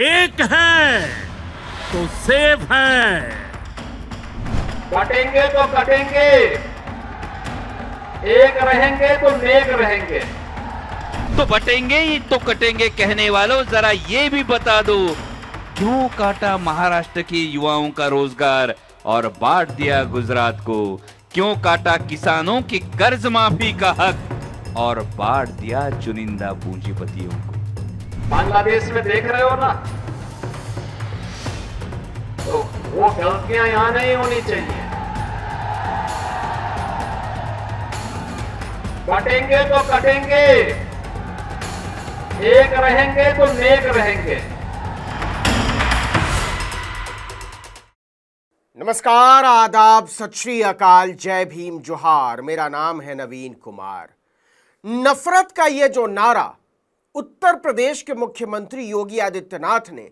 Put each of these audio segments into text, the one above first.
एक है तो सेफ है, कटेंगे तो कटेंगे, एक रहेंगे तो नेक रहेंगे। तो बटेंगे ही तो कटेंगे कहने वालों, जरा ये भी बता दो क्यों काटा महाराष्ट्र के युवाओं का रोजगार और बांट दिया गुजरात को? क्यों काटा किसानों की कर्ज माफी का हक और बांट दिया चुनिंदा पूंजीपतियों को? बांग्लादेश में देख रहे हो ना, तो वो गलतियां यहां नहीं होनी चाहिए। कटेंगे तो कटेंगे, एक रहेंगे तो नेक रहेंगे। नमस्कार, आदाब, सत श्री अकाल, जय भीम, जोहार। मेरा नाम है नवीन कुमार। नफरत का ये जो नारा उत्तर प्रदेश के मुख्यमंत्री योगी आदित्यनाथ ने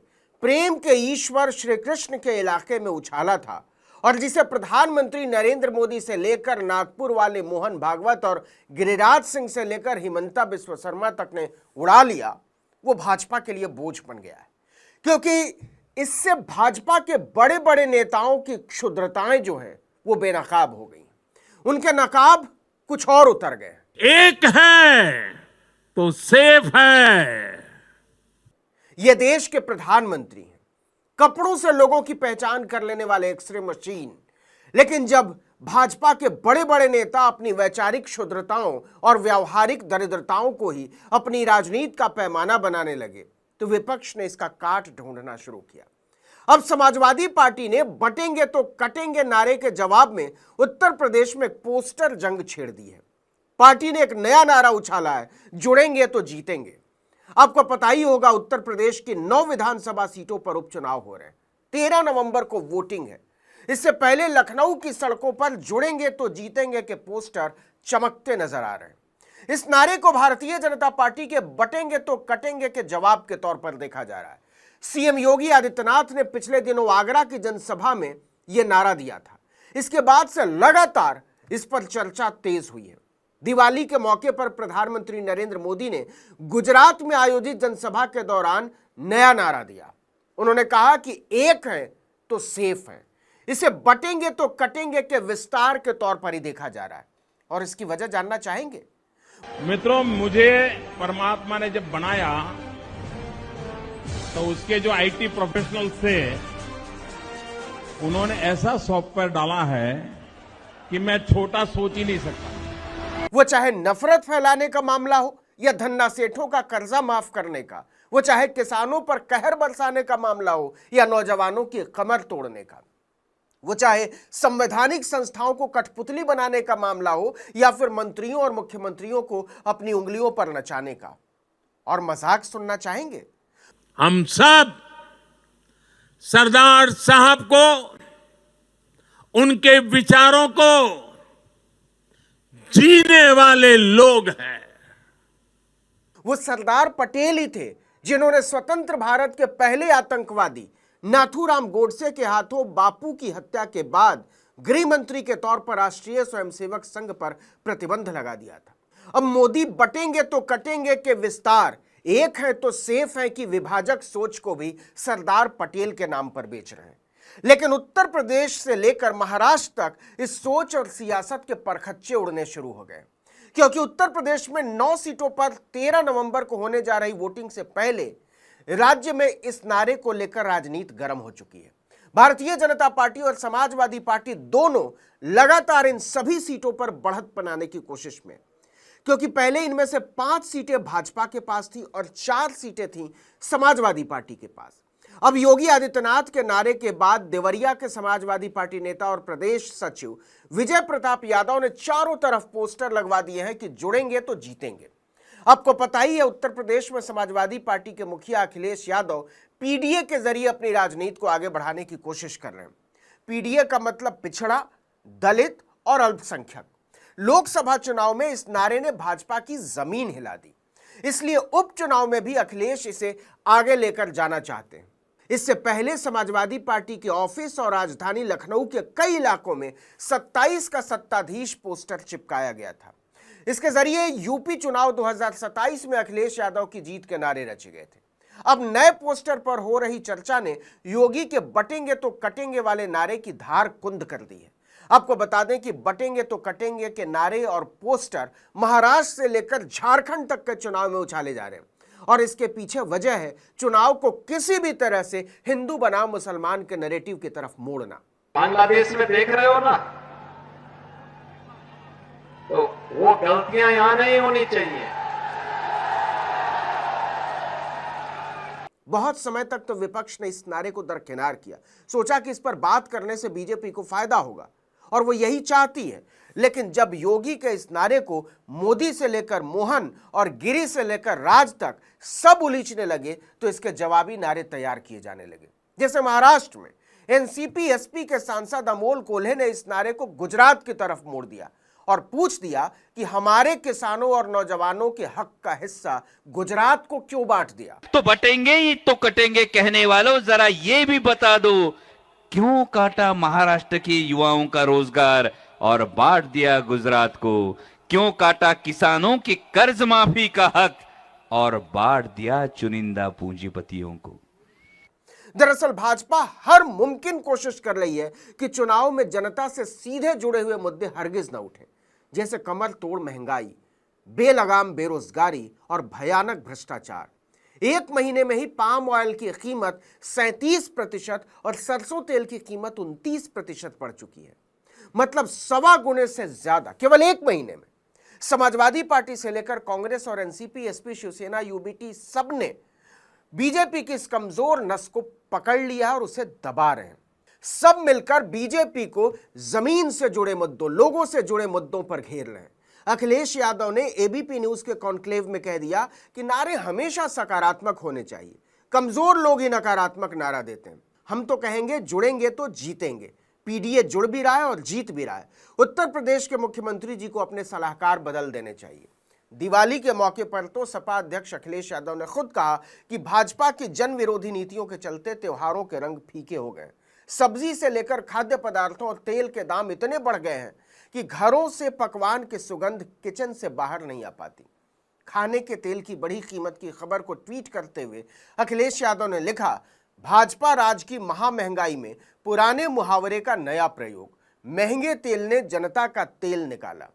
प्रेम के ईश्वर श्री कृष्ण के इलाके में उछाला था और जिसे प्रधानमंत्री नरेंद्र मोदी से लेकर नागपुर वाले मोहन भागवत और गिरिराज सिंह से लेकर हिमंता बिस्वा शर्मा तक ने उड़ा लिया, वो भाजपा के लिए बोझ बन गया है। क्योंकि इससे भाजपा के बड़े बड़े नेताओं की क्षुद्रताएं जो हैं वो बेनकाब हो गई, उनके नकाब कुछ और उतर गए। एक है तो सेफ है। ये देश के प्रधानमंत्री हैं, कपड़ों से लोगों की पहचान कर लेने वाले एक्सरे मशीन। लेकिन जब भाजपा के बड़े बड़े नेता अपनी वैचारिक क्षुद्रताओं और व्यावहारिक दरिद्रताओं को ही अपनी राजनीति का पैमाना बनाने लगे तो विपक्ष ने इसका काट ढूंढना शुरू किया। अब समाजवादी पार्टी ने बटेंगे तो कटेंगे नारे के जवाब में उत्तर प्रदेश में पोस्टर जंग छेड़ दी है। पार्टी ने एक नया नारा उछाला है, जुड़ेंगे तो जीतेंगे। आपको पता ही होगा, उत्तर प्रदेश की 9 विधानसभा सीटों पर उपचुनाव हो रहे हैं। 13 नवंबर को वोटिंग है। इससे पहले लखनऊ की सड़कों पर जुड़ेंगे तो जीतेंगे के पोस्टर चमकते नजर आ रहे हैं। इस नारे को भारतीय जनता पार्टी के बटेंगे तो कटेंगे के जवाब के तौर पर देखा जा रहा है। सीएम योगी आदित्यनाथ ने पिछले दिनों आगरा की जनसभा में यह नारा दिया था। इसके बाद से लगातार इस पर चर्चा तेज हुई है। दिवाली के मौके पर प्रधानमंत्री नरेंद्र मोदी ने गुजरात में आयोजित जनसभा के दौरान नया नारा दिया। उन्होंने कहा कि एक है तो सेफ है। इसे बटेंगे तो कटेंगे के विस्तार के तौर पर ही देखा जा रहा है और इसकी वजह जानना चाहेंगे। मित्रों, मुझे परमात्मा ने जब बनाया तो उसके जो आईटी प्रोफेशनल्स थे उन्होंने ऐसा सॉफ्टवेयर डाला है कि मैं छोटा सोच ही नहीं सकता। वो चाहे नफरत फैलाने का मामला हो या धन्ना सेठों का कर्जा माफ करने का, वो चाहे किसानों पर कहर बरसाने का मामला हो या नौजवानों की कमर तोड़ने का, वो चाहे संवैधानिक संस्थाओं को कठपुतली बनाने का मामला हो या फिर मंत्रियों और मुख्यमंत्रियों को अपनी उंगलियों पर नचाने का। और मजाक सुनना चाहेंगे? हम सब सरदार साहब को, उनके विचारों को जीने वाले लोग हैं। वो सरदार पटेल ही थे जिन्होंने स्वतंत्र भारत के पहले आतंकवादी नाथूराम गोडसे के हाथों बापू की हत्या के बाद गृह मंत्री के तौर पर राष्ट्रीय स्वयंसेवक संघ पर प्रतिबंध लगा दिया था। अब मोदी बटेंगे तो कटेंगे के विस्तार, एक है तो सेफ है कि विभाजक सोच को भी सरदार पटेल के नाम पर बेच रहे हैं। लेकिन उत्तर प्रदेश से लेकर महाराष्ट्र तक इस सोच और सियासत के परखच्चे उड़ने शुरू हो गए, क्योंकि उत्तर प्रदेश में 9 सीटों पर 13 नवंबर को होने जा रही वोटिंग से पहले राज्य में इस नारे को लेकर राजनीति गर्म हो चुकी है। भारतीय जनता पार्टी और समाजवादी पार्टी दोनों लगातार इन सभी सीटों पर बढ़त बनाने की कोशिश में, क्योंकि पहले इनमें से 5 सीटें भाजपा के पास थी और 4 सीटें थीं समाजवादी पार्टी के पास। अब योगी आदित्यनाथ के नारे के बाद देवरिया के समाजवादी पार्टी नेता और प्रदेश सचिव विजय प्रताप यादव ने चारों तरफ पोस्टर लगवा दिए हैं कि जुड़ेंगे तो जीतेंगे। आपको पता ही है, उत्तर प्रदेश में समाजवादी पार्टी के मुखिया अखिलेश यादव पीडीए के जरिए अपनी राजनीति को आगे बढ़ाने की कोशिश कर रहे हैं। पीडीए का मतलब पिछड़ा, दलित और अल्पसंख्यक। लोकसभा चुनाव में इस नारे ने भाजपा की जमीन हिला दी, इसलिए उपचुनाव में भी अखिलेश इसे आगे लेकर जाना चाहते हैं। इससे पहले समाजवादी पार्टी के ऑफिस और राजधानी लखनऊ के कई इलाकों में 27 का सत्ताधीश पोस्टर चिपकाया गया था। इसके जरिए यूपी चुनाव 2027 में अखिलेश यादव की जीत के नारे रचे गए थे। अब नए पोस्टर पर हो रही चर्चा ने योगी के बटेंगे तो कटेंगे वाले नारे की धार कुंद कर दी है। आपको बता दें कि बटेंगे तो कटेंगे के नारे और पोस्टर महाराष्ट्र से लेकर झारखंड तक के चुनाव में उछाले जा रहे हैं और इसके पीछे वजह है चुनाव को किसी भी तरह से हिंदू बनाम मुसलमान के नैरेटिव की तरफ मोड़ना। बांग्लादेश में देख रहे हो ना, तो वो गलतियां यहां नहीं होनी चाहिए। बहुत समय तक तो विपक्ष ने इस नारे को दरकिनार किया, सोचा कि इस पर बात करने से बीजेपी को फायदा होगा और वो यही चाहती है। लेकिन जब योगी के इस नारे को मोदी से लेकर मोहन और गिरी से लेकर राज तक सब उलीचने लगे तो इसके जवाबी नारे तैयार किए जाने लगे। जैसे महाराष्ट्र में एनसीपी एसपी के सांसद अमोल कोल्हे ने इस नारे को गुजरात की तरफ मोड़ दिया और पूछ दिया कि हमारे किसानों और नौजवानों के हक का हिस्सा गुजरात को क्यों बांट दिया। तो बटेंगे ही तो कटेंगे कहने वालों, जरा ये भी बता दो क्यों काटा महाराष्ट्र के युवाओं का रोजगार और बांट दिया गुजरात को? क्यों काटा किसानों के कर्ज माफी का हक और बांट दिया चुनिंदा पूंजीपतियों को? दरअसल भाजपा हर मुमकिन कोशिश कर रही है कि चुनाव में जनता से सीधे जुड़े हुए मुद्दे हरगिज न उठे, जैसे कमर तोड़ महंगाई, बेलगाम बेरोजगारी और भयानक भ्रष्टाचार। एक महीने में ही पाम ऑयल की कीमत 37% और सरसों तेल की कीमत 29% बढ़ चुकी है, मतलब 1.25 गुने से ज्यादा केवल एक महीने में। समाजवादी पार्टी से लेकर कांग्रेस और एनसीपी एसपी शिवसेना यूबीटी सबने बीजेपी की इस कमजोर नस को पकड़ लिया और उसे दबा रहे हैं। सब मिलकर बीजेपी को जमीन से जुड़े मुद्दों, लोगों से जुड़े मुद्दों पर घेर रहे हैं। अखिलेश यादव ने एबीपी न्यूज के कॉन्क्लेव में कह दिया कि नारे हमेशा सकारात्मक होने चाहिए, कमजोर लोग ही नकारात्मक नारा देते हैं। हम तो कहेंगे जुड़ेंगे तो जीतेंगे। पीडीए जुड़ भी रहा है और जीत भी रहा है। उत्तर प्रदेश के मुख्यमंत्री जी को अपने सलाहकार बदल देने चाहिए। दिवाली के मौके पर तो सपा अध्यक्ष अखिलेश यादव ने खुद कहा कि भाजपा की जन विरोधी नीतियों के चलते त्योहारों के रंग फीके हो गए। सब्जी से लेकर खाद्य पदार्थों और तेल के दाम इतने बढ़ गए हैं कि घरों से पकवान की सुगंध किचन से बाहर नहीं आ पाती। खाने के तेल की बढ़ी कीमत की खबर को ट्वीट करते हुए अखिलेश यादव ने लिखा, भाजपा राज की महा महंगाई में पुराने मुहावरे का नया प्रयोग, महंगे तेल ने जनता का तेल निकाला।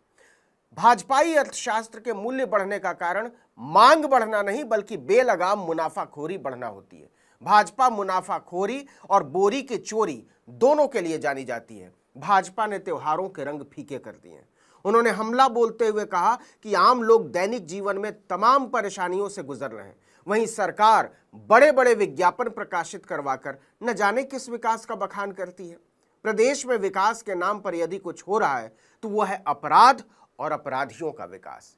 भाजपाई अर्थशास्त्र के मूल्य बढ़ने का कारण मांग बढ़ना नहीं बल्कि बेलगाम मुनाफाखोरी बढ़ना होती है। भाजपा मुनाफाखोरी और बोरी की चोरी दोनों के लिए जानी जाती है। भाजपा ने त्योहारों के रंग फीके कर दिए। उन्होंने हमला बोलते हुए कहा कि आम लोग दैनिक जीवन में तमाम परेशानियों से गुजर रहे हैं, वहीं सरकार बड़े बड़े विज्ञापन प्रकाशित करवाकर न जाने किस विकास का बखान करती है। प्रदेश में विकास के नाम पर यदि कुछ हो रहा है तो वह है अपराध और अपराधियों का विकास।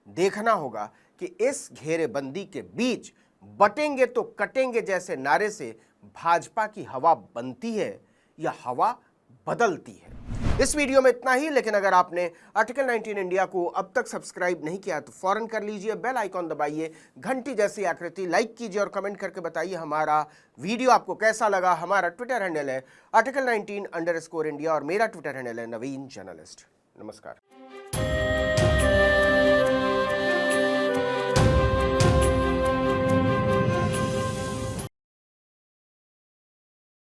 देखना होगा कि इस घेरेबंदी के बीच बटेंगे तो कटेंगे जैसे नारे से भाजपा की हवा बनती है या हवा बदलती है। इस वीडियो में इतना ही, लेकिन अगर आपने आर्टिकल 19 इंडिया को अब तक सब्सक्राइब नहीं किया तो फौरन कर लीजिए, बेल आइकॉन दबाइए, घंटी जैसी आकृति लाइक कीजिए और कमेंट करके बताइए हमारा वीडियो आपको कैसा लगा। हमारा ट्विटर हैंडल है article19_India और मेरा ट्विटर हैंडल है नवीन जर्नलिस्ट। नमस्कार।